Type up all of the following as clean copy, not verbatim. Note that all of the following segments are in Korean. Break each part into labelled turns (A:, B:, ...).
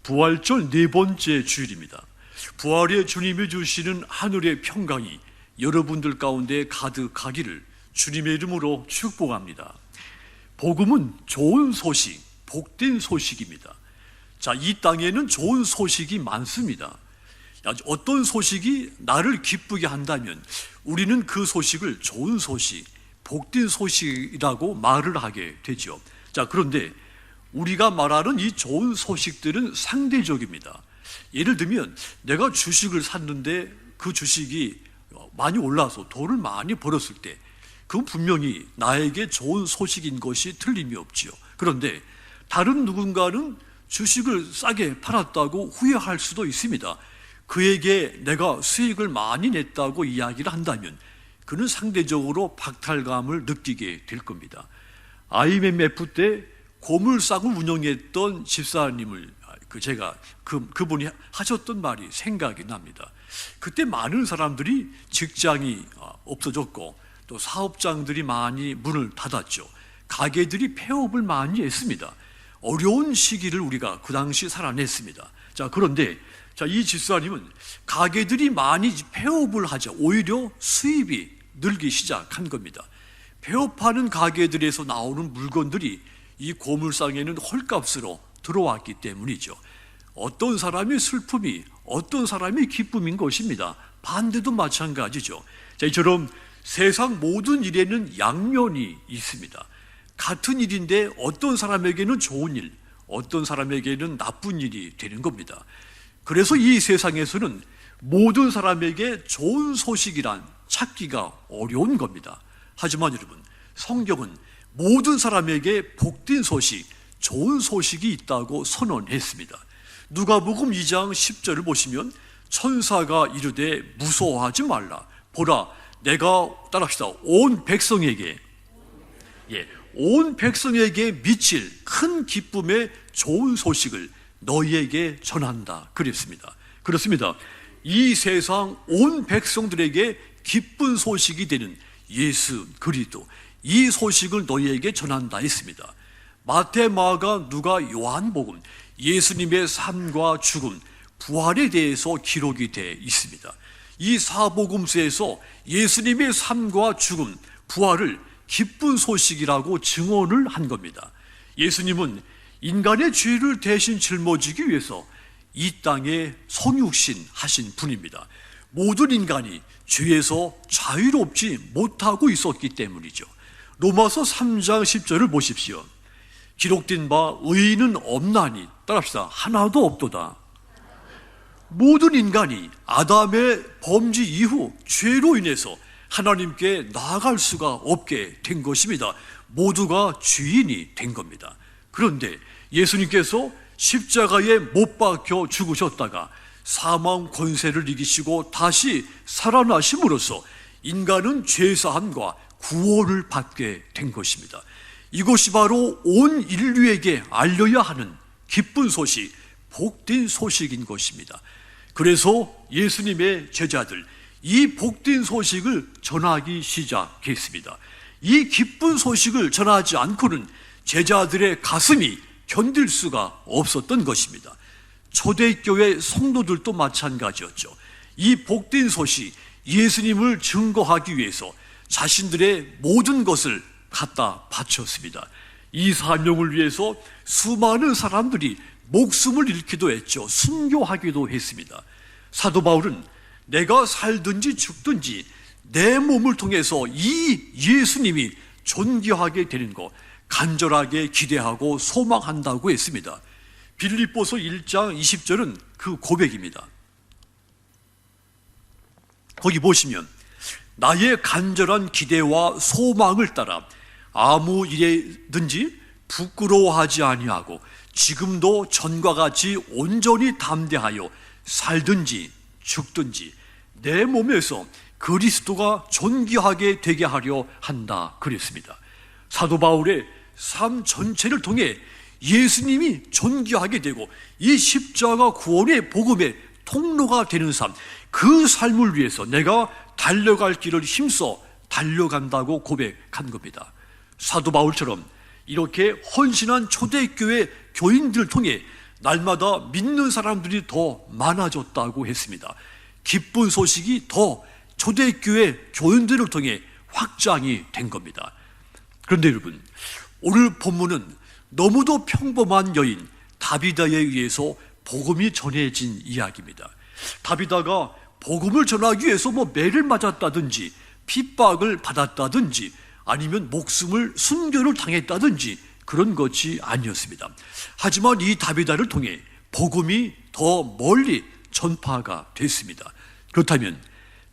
A: 부활절 네 번째 주일입니다. 부활의 주님이 주시는 하늘의 평강이 여러분들 가운데 가득하기를 주님의 이름으로 축복합니다. 복음은 좋은 소식, 복된 소식입니다. 자, 이 땅에는 좋은 소식이 많습니다. 어떤 소식이 나를 기쁘게 한다면 우리는 그 소식을 좋은 소식, 복된 소식이라고 말을 하게 되죠. 자, 그런데 우리가 말하는 이 좋은 소식들은 상대적입니다. 예를 들면 내가 주식을 샀는데 그 주식이 많이 올라서 돈을 많이 벌었을 때 그건 분명히 나에게 좋은 소식인 것이 틀림이 없지요. 그런데 다른 누군가는 주식을 싸게 팔았다고 후회할 수도 있습니다. 그에게 내가 수익을 많이 냈다고 이야기를 한다면 그는 상대적으로 박탈감을 느끼게 될 겁니다. IMF 때 고물상을 운영했던 집사님을 제가 그분이 하셨던 말이 생각이 납니다. 그때 많은 사람들이 직장이 없어졌고 또 사업장들이 많이 문을 닫았죠. 가게들이 폐업을 많이 했습니다. 어려운 시기를 우리가 그 당시 살아냈습니다. 자, 그런데 이 집사님은 가게들이 많이 폐업을 하자 오히려 수입이 늘기 시작한 겁니다. 폐업하는 가게들에서 나오는 물건들이 이 고물상에는 헐값으로 들어왔기 때문이죠. 어떤 사람의 슬픔이 어떤 사람의 기쁨인 것입니다. 반대도 마찬가지죠. 자, 이처럼 세상 모든 일에는 양면이 있습니다. 같은 일인데 어떤 사람에게는 좋은 일, 어떤 사람에게는 나쁜 일이 되는 겁니다. 그래서 이 세상에서는 모든 사람에게 좋은 소식이란 찾기가 어려운 겁니다. 하지만 여러분, 성경은 모든 사람에게 복된 소식, 좋은 소식이 있다고 선언했습니다. 누가복음 2장 10절을 보시면 천사가 이르되 무서워하지 말라. 보라, 내가 따라합시다. 온 백성에게 미칠 큰 기쁨의 좋은 소식을 너희에게 전한다. 그랬습니다. 그렇습니다. 이 세상 온 백성들에게 기쁜 소식이 되는 예수 그리스도, 이 소식을 너희에게 전한다 했습니다. 마태, 마가, 누가, 요한복음, 예수님의 삶과 죽음, 부활에 대해서 기록이 되어 있습니다. 이 사복음서에서 예수님의 삶과 죽음, 부활을 기쁜 소식이라고 증언을 한 겁니다. 예수님은 인간의 죄를 대신 짊어지기 위해서 이 땅에 성육신 하신 분입니다. 모든 인간이 죄에서 자유롭지 못하고 있었기 때문이죠. 로마서 3장 10절을 보십시오. 기록된 바 의인은 없나니, 따라합시다. 하나도 없도다. 모든 인간이 아담의 범죄 이후 죄로 인해서 하나님께 나아갈 수가 없게 된 것입니다. 모두가 죄인이 된 겁니다. 그런데 예수님께서 십자가에 못 박혀 죽으셨다가 사망 권세를 이기시고 다시 살아나심으로써 인간은 죄사함과 구원을 받게 된 것입니다. 이것이 바로 온 인류에게 알려야 하는 기쁜 소식, 복된 소식인 것입니다. 그래서 예수님의 제자들, 이 복된 소식을 전하기 시작했습니다. 이 기쁜 소식을 전하지 않고는 제자들의 가슴이 견딜 수가 없었던 것입니다. 초대교회 성도들도 마찬가지였죠. 이 복된 소식, 예수님을 증거하기 위해서 자신들의 모든 것을 갖다 바쳤습니다. 이 사명을 위해서 수많은 사람들이 목숨을 잃기도 했죠. 순교하기도 했습니다. 사도 바울은 내가 살든지 죽든지 내 몸을 통해서 이 예수님이 존귀하게 되는 것 간절하게 기대하고 소망한다고 했습니다. 빌립보서 1장 20절은 그 고백입니다. 거기 보시면 나의 간절한 기대와 소망을 따라 아무 일에든지 부끄러워하지 아니하고 지금도 전과 같이 온전히 담대하여 살든지 죽든지 내 몸에서 그리스도가 존귀하게 되게 하려 한다 그랬습니다. 사도 바울의 삶 전체를 통해 예수님이 존귀하게 되고 이 십자가 구원의 복음의 통로가 되는 삶, 그 삶을 위해서 내가 달려갈 길을 힘써 달려간다고 고백한 겁니다. 사도 바울처럼 이렇게 헌신한 초대교회 교인들을 통해 날마다 믿는 사람들이 더 많아졌다고 했습니다. 기쁜 소식이 더 초대교회 교인들을 통해 확장이 된 겁니다. 그런데 여러분, 오늘 본문은 너무도 평범한 여인 다비다에 의해서 복음이 전해진 이야기입니다. 다비다가 복음을 전하기 위해서 매를 맞았다든지 핍박을 받았다든지 아니면 목숨을 순교를 당했다든지 그런 것이 아니었습니다. 하지만 이 다비다를 통해 복음이 더 멀리 전파가 됐습니다. 그렇다면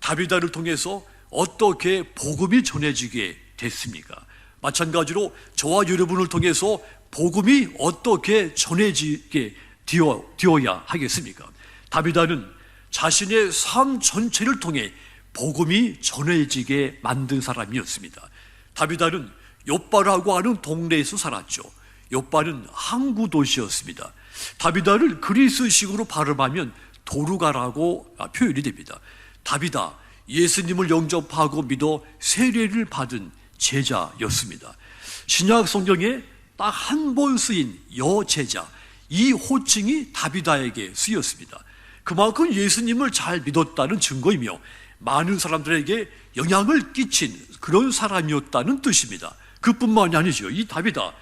A: 다비다를 통해서 어떻게 복음이 전해지게 됐습니까? 마찬가지로 저와 여러분을 통해서 복음이 어떻게 전해지게 되어야 하겠습니까? 다비다는 자신의 삶 전체를 통해 복음이 전해지게 만든 사람이었습니다. 다비다는 욥바라고 하는 동네에서 살았죠. 욥바는 항구 도시였습니다. 다비다를 그리스식으로 발음하면 도루가라고 표현이 됩니다. 다비다, 예수님을 영접하고 믿어 세례를 받은 제자였습니다. 신약 성경에 딱 한 번 쓰인 여제자, 이 호칭이 다비다에게 쓰였습니다. 그만큼 예수님을 잘 믿었다는 증거이며 많은 사람들에게 영향을 끼친 그런 사람이었다는 뜻입니다. 그뿐만이 아니죠. 이 다비다,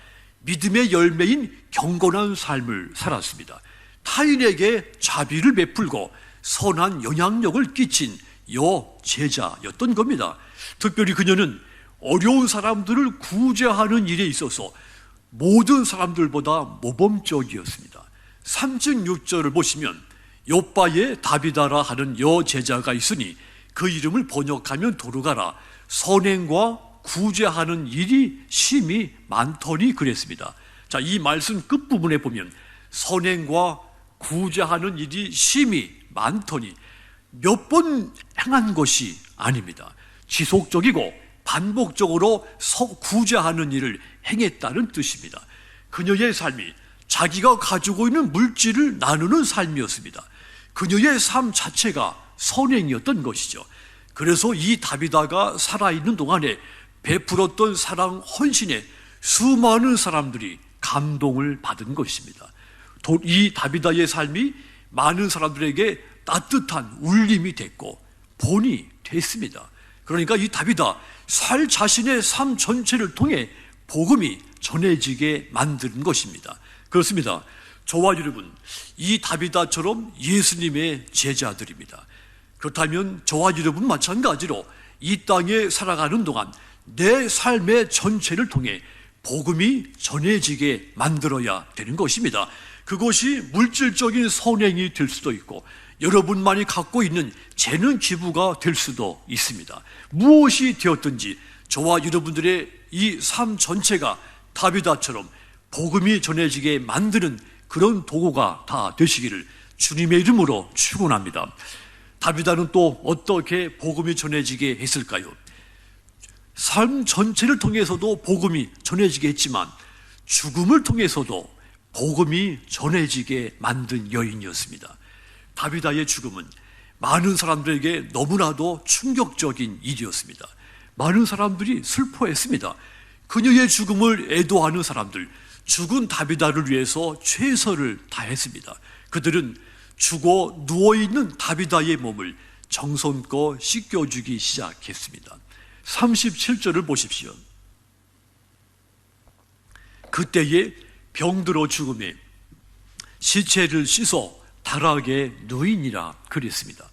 A: 믿음의 열매인 경건한 삶을 살았습니다. 타인에게 자비를 베풀고 선한 영향력을 끼친 여제자였던 겁니다. 특별히 그녀는 어려운 사람들을 구제하는 일에 있어서 모든 사람들보다 모범적이었습니다. 36절을 보시면 욥바에 다비다라 하는 여제자가 있으니 그 이름을 번역하면 도루가라, 선행과 구제하는 일이 심히 많더니 그랬습니다. 자, 이 말씀 끝부분에 보면 선행과 구제하는 일이 심히 많더니 몇 번 행한 것이 아닙니다. 지속적이고 반복적으로 구제하는 일을 행했다는 뜻입니다. 그녀의 삶이 자기가 가지고 있는 물질을 나누는 삶이었습니다. 그녀의 삶 자체가 선행이었던 것이죠. 그래서 이 다비다가 살아있는 동안에 베풀었던 사랑 헌신에 수많은 사람들이 감동을 받은 것입니다. 이 다비다의 삶이 많은 사람들에게 따뜻한 울림이 됐고 본이 됐습니다. 그러니까 이 다비다 자신의 삶 전체를 통해 복음이 전해지게 만든 것입니다. 그렇습니다. 저와 여러분, 이 다비다처럼 예수님의 제자들입니다. 그렇다면 저와 여러분 마찬가지로 이 땅에 살아가는 동안 내 삶의 전체를 통해 복음이 전해지게 만들어야 되는 것입니다. 그것이 물질적인 선행이 될 수도 있고 여러분만이 갖고 있는 재능 기부가 될 수도 있습니다. 무엇이 되었든지 저와 여러분들의 이 삶 전체가 다비다처럼 복음이 전해지게 만드는 그런 도구가 다 되시기를 주님의 이름으로 축원합니다. 다비다는 또 어떻게 복음이 전해지게 했을까요? 삶 전체를 통해서도 복음이 전해지게 했지만 죽음을 통해서도 복음이 전해지게 만든 여인이었습니다. 다비다의 죽음은 많은 사람들에게 너무나도 충격적인 일이었습니다. 많은 사람들이 슬퍼했습니다. 그녀의 죽음을 애도하는 사람들, 죽은 다비다를 위해서 최선을 다했습니다. 그들은 죽어 누워있는 다비다의 몸을 정성껏 씻겨주기 시작했습니다. 37절을 보십시오. 그때에 병들어 죽음에 시체를 씻어 다락에 누이니라 그랬습니다.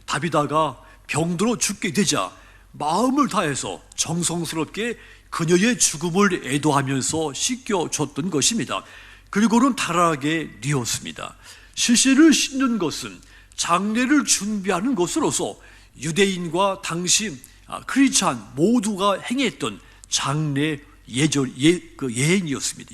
A: 다비다가 병들어 죽게 되자 마음을 다해서 정성스럽게 그녀의 죽음을 애도하면서 씻겨줬던 것입니다. 그리고는 다락에 뉘었습니다. 시신을 씻는 것은 장례를 준비하는 것으로서 유대인과 당시 크리스찬 모두가 행했던 장례 예행이었습니다.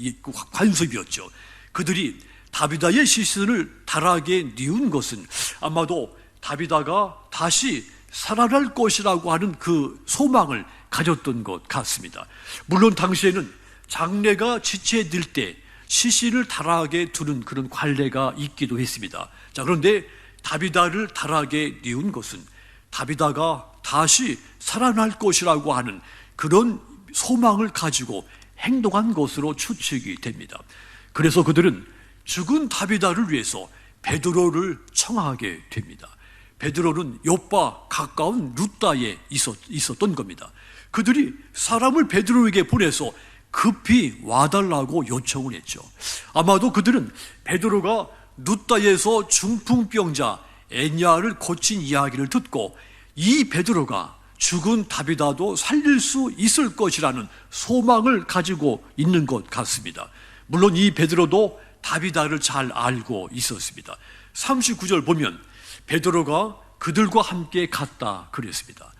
A: 관습이었죠. 그들이 다비다의 시신을 다락에 뉘운 것은 아마도 다비다가 다시 살아날 것이라고 하는 그 소망을 가졌던 것 같습니다. 물론 당시에는 장례가 지체될 때 시신을 다락에 두는 그런 관례가 있기도 했습니다. 자, 그런데 다비다를 다락에 뉘운 것은 다비다가 다시 살아날 것이라고 하는 그런 소망을 가지고 행동한 것으로 추측이 됩니다. 그래서 그들은 죽은 다비다를 위해서 베드로를 청하게 됩니다. 베드로는 욥과 가까운 룻다에 있었던 겁니다. 그들이 사람을 베드로에게 보내서 급히 와달라고 요청을 했죠. 아마도 그들은 베드로가 룻다에서 중풍병자 에냐를 고친 이야기를 듣고 이 베드로가 죽은 다비다도 살릴 수 있을 것이라는 소망을 가지고 있는 것 같습니다. 물론 이 베드로도 다비다를 잘 알고 있었습니다. 39절 보면 베드로가 그들과 함께 갔다 그랬습니다.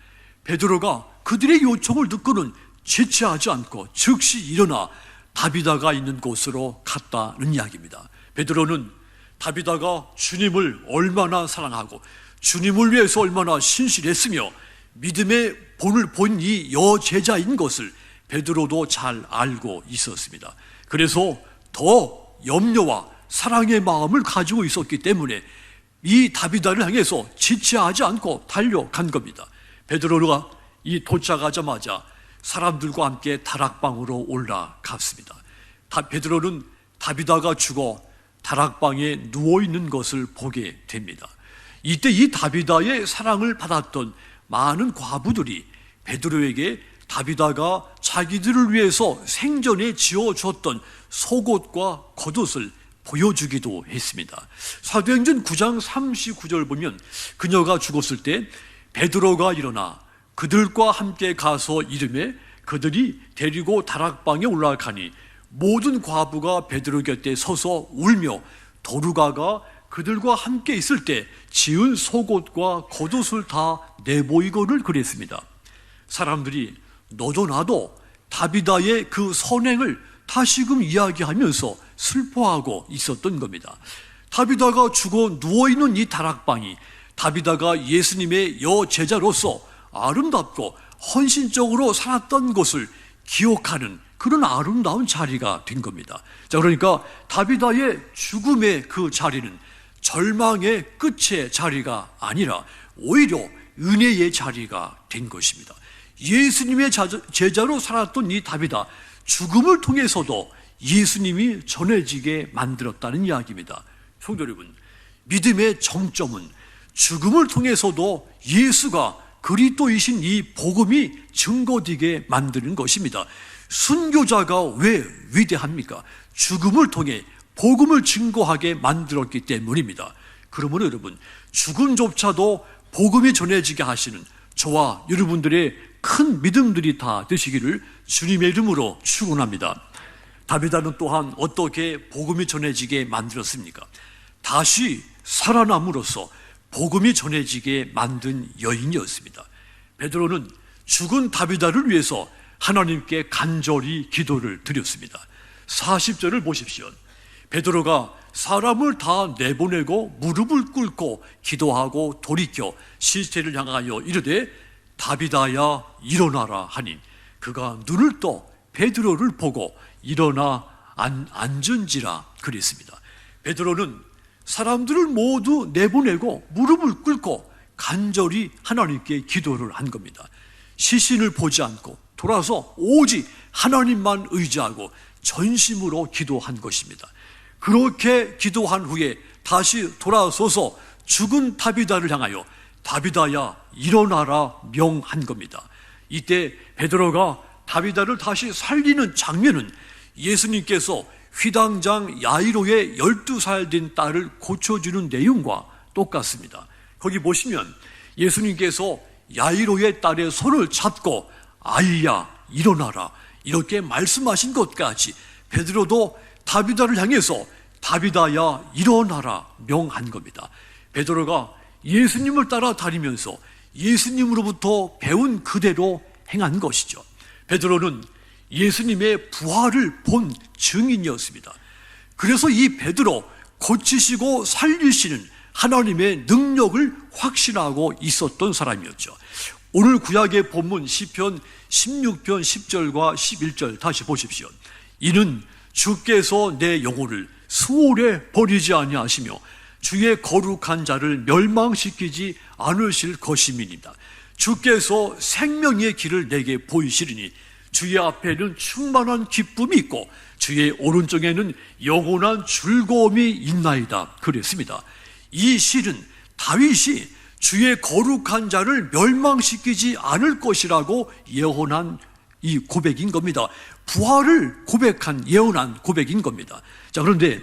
A: 베드로가 그들의 요청을 듣고는 지체하지 않고 즉시 일어나 다비다가 있는 곳으로 갔다는 이야기입니다. 베드로는 다비다가 주님을 얼마나 사랑하고 주님을 위해서 얼마나 신실했으며 믿음의 본을 본 이 여제자인 것을 베드로도 잘 알고 있었습니다. 그래서 더 염려와 사랑의 마음을 가지고 있었기 때문에 이 다비다를 향해서 지체하지 않고 달려간 겁니다. 베드로가 이 도착하자마자 사람들과 함께 다락방으로 올라갔습니다. 베드로는 다비다가 죽어 다락방에 누워있는 것을 보게 됩니다. 이때 이 다비다의 사랑을 받았던 많은 과부들이 베드로에게 다비다가 자기들을 위해서 생전에 지어줬던 속옷과 겉옷을 보여주기도 했습니다. 사도행전 9장 39절 보면 그녀가 죽었을 때 베드로가 일어나 그들과 함께 가서 이르매 그들이 데리고 다락방에 올라가니 모든 과부가 베드로 곁에 서서 울며 도르가가 그들과 함께 있을 때 지은 속옷과 겉옷을 다 내보이고를 그랬습니다. 사람들이 너도 나도 다비다의 그 선행을 다시금 이야기하면서 슬퍼하고 있었던 겁니다. 다비다가 죽어 누워있는 이 다락방이 다비다가 예수님의 여제자로서 아름답고 헌신적으로 살았던 것을 기억하는 그런 아름다운 자리가 된 겁니다. 자, 그러니까 다비다의 죽음의 그 자리는 절망의 끝의 자리가 아니라 오히려 은혜의 자리가 된 것입니다. 예수님의 제자로 살았던 이 다비다, 죽음을 통해서도 예수님이 전해지게 만들었다는 이야기입니다. 성도 여러분, 믿음의 정점은 죽음을 통해서도 예수가 그리스도이신 이 복음이 증거되게 만드는 것입니다. 순교자가 왜 위대합니까? 죽음을 통해 복음을 증거하게 만들었기 때문입니다. 그러므로 여러분, 죽음조차도 복음이 전해지게 하시는 저와 여러분들의 큰 믿음들이 다 되시기를 주님의 이름으로 축원합니다. 다비다는 또한 어떻게 복음이 전해지게 만들었습니까? 다시 살아남으로써 복음이 전해지게 만든 여인이었습니다. 베드로는 죽은 다비다를 위해서 하나님께 간절히 기도를 드렸습니다. 40절을 보십시오. 베드로가 사람을 다 내보내고 무릎을 꿇고 기도하고 돌이켜 시체를 향하여 이르되 다비다야 일어나라 하니 그가 눈을 떠 베드로를 보고 일어나 앉은지라 그랬습니다. 베드로는 사람들을 모두 내보내고 무릎을 꿇고 간절히 하나님께 기도를 한 겁니다. 시신을 보지 않고 돌아서 오직 하나님만 의지하고 전심으로 기도한 것입니다. 그렇게 기도한 후에 다시 돌아서서 죽은 다비다를 향하여 다비다야 일어나라 명한 겁니다. 이때 베드로가 다비다를 다시 살리는 장면은 예수님께서 휘당장 야이로의 12살 된 딸을 고쳐주는 내용과 똑같습니다. 거기 보시면 예수님께서 야이로의 딸의 손을 잡고 아이야 일어나라 이렇게 말씀하신 것까지 베드로도 다비다를 향해서 다비다야 일어나라 명한 겁니다. 베드로가 예수님을 따라 다니면서 예수님으로부터 배운 그대로 행한 것이죠. 베드로는 예수님의 부활을 본 증인이었습니다. 그래서 이 베드로 고치시고 살리시는 하나님의 능력을 확신하고 있었던 사람이었죠. 오늘 구약의 본문 시편 16편 10절과 11절 다시 보십시오. 이는 주께서 내 영혼을 수월에 버리지 아니하시며 주의 거룩한 자를 멸망시키지 않으실 것임이니이다. 주께서 생명의 길을 내게 보이시리니 주의 앞에는 충만한 기쁨이 있고 주의 오른쪽에는 영원한 즐거움이 있나이다 그랬습니다. 이 시는 다윗이 주의 거룩한 자를 멸망시키지 않을 것이라고 예언한 이 고백인 겁니다. 부활을 고백한 예언한 고백인 겁니다. 자, 그런데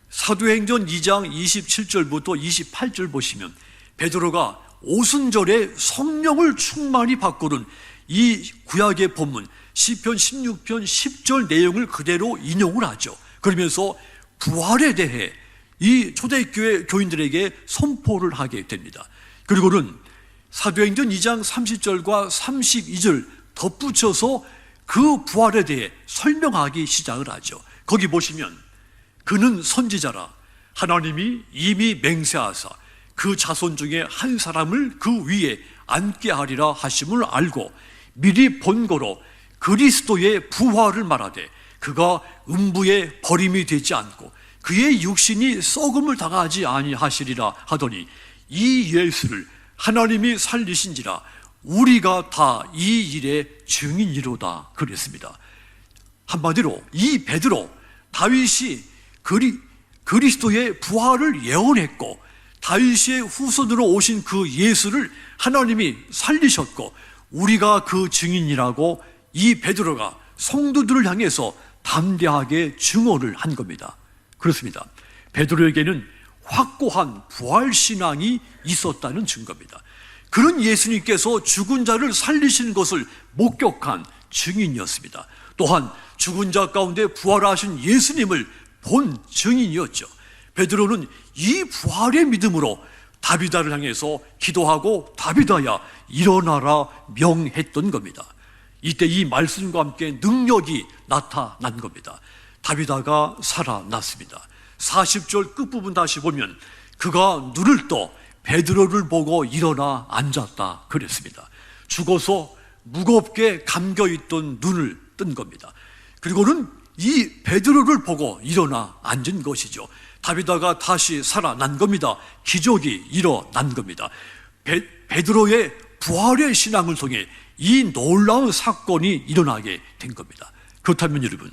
A: 사도행전 2장 27절부터 28절 보시면 베드로가 오순절에 성령을 충만히 받고는 이 구약의 본문 시편 16편 10절 내용을 그대로 인용을 하죠. 그러면서 부활에 대해 이 초대교회 교인들에게 선포를 하게 됩니다. 그리고는 사도행전 2장 30절과 32절 덧붙여서 그 부활에 대해 설명하기 시작을 하죠. 거기 보시면 그는 선지자라 하나님이 이미 맹세하사 그 자손 중에 한 사람을 그 위에 앉게 하리라 하심을 알고 미리 본고로 그리스도의 부활을 말하되 그가 음부에 버림이 되지 않고 그의 육신이 썩음을 당하지 아니하시리라 하더니 이 예수를 하나님이 살리신지라 우리가 다 이 일의 증인이로다 그랬습니다. 한마디로 이 베드로 다윗이 그리스도의 부활을 예언했고 다윗의 후손으로 오신 그 예수를 하나님이 살리셨고 우리가 그 증인이라고 이 베드로가 성도들을 향해서 담대하게 증언을 한 겁니다. 그렇습니다. 베드로에게는 확고한 부활신앙이 있었다는 증거입니다. 그런 예수님께서 죽은 자를 살리시는 것을 목격한 증인이었습니다. 또한 죽은 자 가운데 부활하신 예수님을 본 증인이었죠. 베드로는 이 부활의 믿음으로 다비다를 향해서 기도하고 다비다야 일어나라 명했던 겁니다. 이때 이 말씀과 함께 능력이 나타난 겁니다. 다비다가 살아났습니다. 40절 끝부분 다시 보면 그가 눈을 떠 베드로를 보고 일어나 앉았다 그랬습니다. 죽어서 무겁게 감겨있던 눈을 뜬 겁니다. 그리고는 이 베드로를 보고 일어나 앉은 것이죠. 다비다가 다시 살아난 겁니다. 기적이 일어난 겁니다. 베드로의 부활의 신앙을 통해 이 놀라운 사건이 일어나게 된 겁니다. 그렇다면 여러분,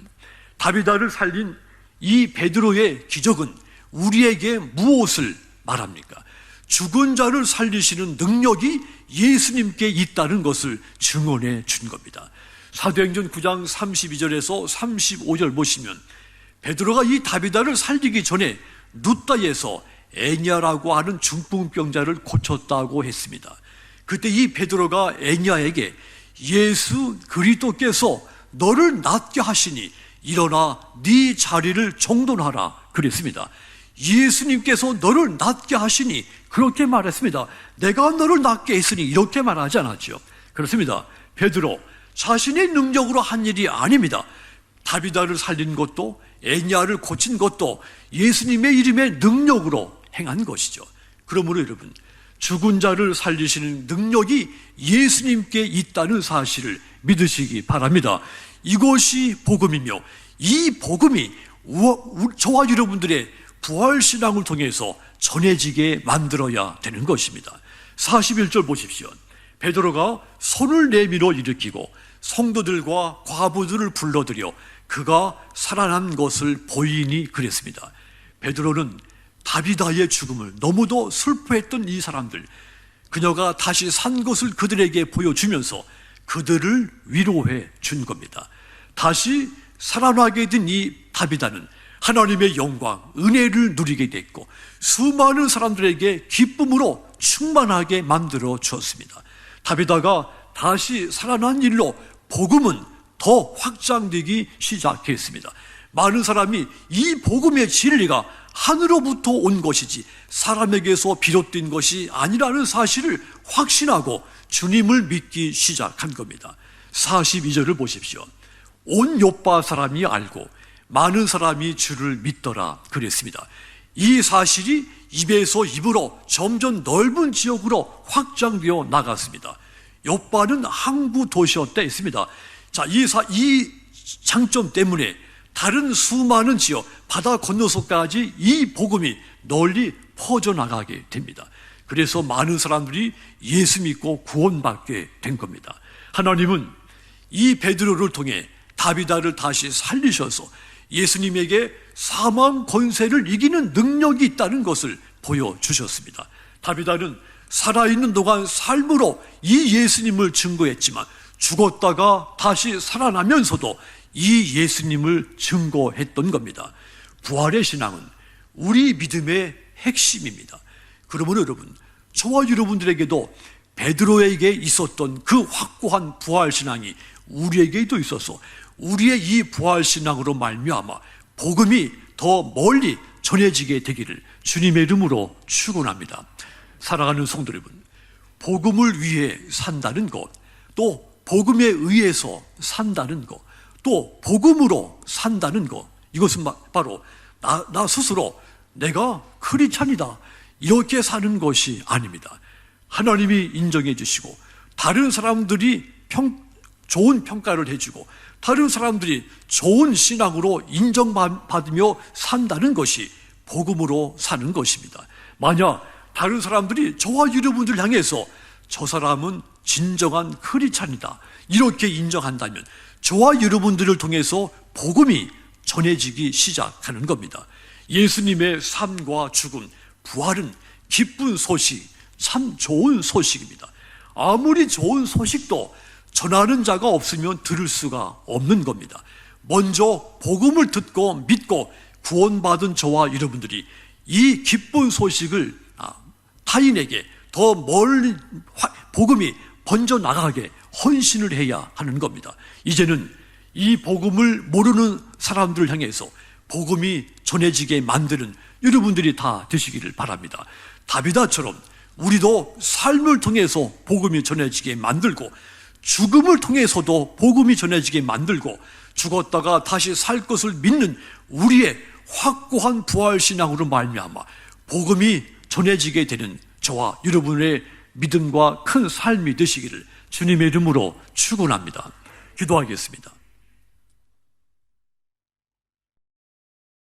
A: 다비다를 살린 이 베드로의 기적은 우리에게 무엇을 말합니까? 죽은 자를 살리시는 능력이 예수님께 있다는 것을 증언해 준 겁니다. 사도행전 9장 32절에서 35절 보시면 베드로가 이 다비다를 살리기 전에 누따에서 애니아라고 하는 중풍병자를 고쳤다고 했습니다. 그때 이 베드로가 애니아에게 예수 그리스도께서 너를 낫게 하시니 일어나 네 자리를 정돈하라 그랬습니다. 예수님께서 너를 낫게 하시니 그렇게 말했습니다. 내가 너를 낫게 했으니 이렇게 말하지 않았죠. 그렇습니다. 베드로 자신의 능력으로 한 일이 아닙니다. 다비다를 살린 것도 애니아를 고친 것도 예수님의 이름의 능력으로 행한 것이죠. 그러므로 여러분, 죽은 자를 살리시는 능력이 예수님께 있다는 사실을 믿으시기 바랍니다. 이것이 복음이며 이 복음이 저와 여러분들의 부활신앙을 통해서 전해지게 만들어야 되는 것입니다. 41절 보십시오. 베드로가 손을 내밀어 일으키고 성도들과 과부들을 불러들여 그가 살아난 것을 보이니 그랬습니다. 베드로는 다비다의 죽음을 너무도 슬퍼했던 이 사람들, 그녀가 다시 산 것을 그들에게 보여주면서 그들을 위로해 준 겁니다. 다시 살아나게 된 이 다비다는 하나님의 영광, 은혜를 누리게 됐고 수많은 사람들에게 기쁨으로 충만하게 만들어 주었습니다. 다비다가 다시 살아난 일로 복음은 더 확장되기 시작했습니다. 많은 사람이 이 복음의 진리가 하늘로부터 온 것이지 사람에게서 비롯된 것이 아니라는 사실을 확신하고 주님을 믿기 시작한 겁니다. 42절을 보십시오. 온 요파 사람이 알고 많은 사람이 주를 믿더라 그랬습니다. 이 사실이 입에서 입으로 점점 넓은 지역으로 확장되어 나갔습니다. 요파는 항구 도시였다 했습니다. 자, 이 장점 때문에 다른 수많은 지역, 바다 건너서까지 이 복음이 널리 퍼져나가게 됩니다. 그래서 많은 사람들이 예수 믿고 구원받게 된 겁니다. 하나님은 이 베드로를 통해 다비다를 다시 살리셔서 예수님에게 사망 권세를 이기는 능력이 있다는 것을 보여주셨습니다. 다비다는 살아있는 동안 삶으로 이 예수님을 증거했지만 죽었다가 다시 살아나면서도 이 예수님을 증거했던 겁니다. 부활의 신앙은 우리 믿음의 핵심입니다. 그러면 여러분, 저와 여러분들에게도 베드로에게 있었던 그 확고한 부활 신앙이 우리에게도 있어서 우리의 이 부활 신앙으로 말미암아 복음이 더 멀리 전해지게 되기를 주님의 이름으로 축원합니다. 사랑하는 성도 여러분, 복음을 위해 산다는 것, 또 복음에 의해서 산다는 것, 또 복음으로 산다는 것, 이것은 바로 나 스스로 내가 크리스찬이다 이렇게 사는 것이 아닙니다. 하나님이 인정해 주시고 다른 사람들이 좋은 평가를 해주고 다른 사람들이 좋은 신앙으로 인정받으며 산다는 것이 복음으로 사는 것입니다. 만약 다른 사람들이 저와 여러분들 향해서 저 사람은 진정한 크리스찬이다 이렇게 인정한다면 저와 여러분들을 통해서 복음이 전해지기 시작하는 겁니다. 예수님의 삶과 죽음, 부활은 기쁜 소식, 참 좋은 소식입니다. 아무리 좋은 소식도 전하는 자가 없으면 들을 수가 없는 겁니다. 먼저 복음을 듣고 믿고 구원받은 저와 여러분들이 이 기쁜 소식을 타인에게 더 멀리 복음이 번져 나가게 헌신을 해야 하는 겁니다. 이제는 이 복음을 모르는 사람들을 향해서 복음이 전해지게 만드는 여러분들이 다 되시기를 바랍니다. 다비다처럼 우리도 삶을 통해서 복음이 전해지게 만들고 죽음을 통해서도 복음이 전해지게 만들고 죽었다가 다시 살 것을 믿는 우리의 확고한 부활신앙으로 말미암아 복음이 전해지게 되는 저와 여러분의 믿음과 큰 삶이 되시기를 주님의 이름으로 축원합니다. 기도하겠습니다.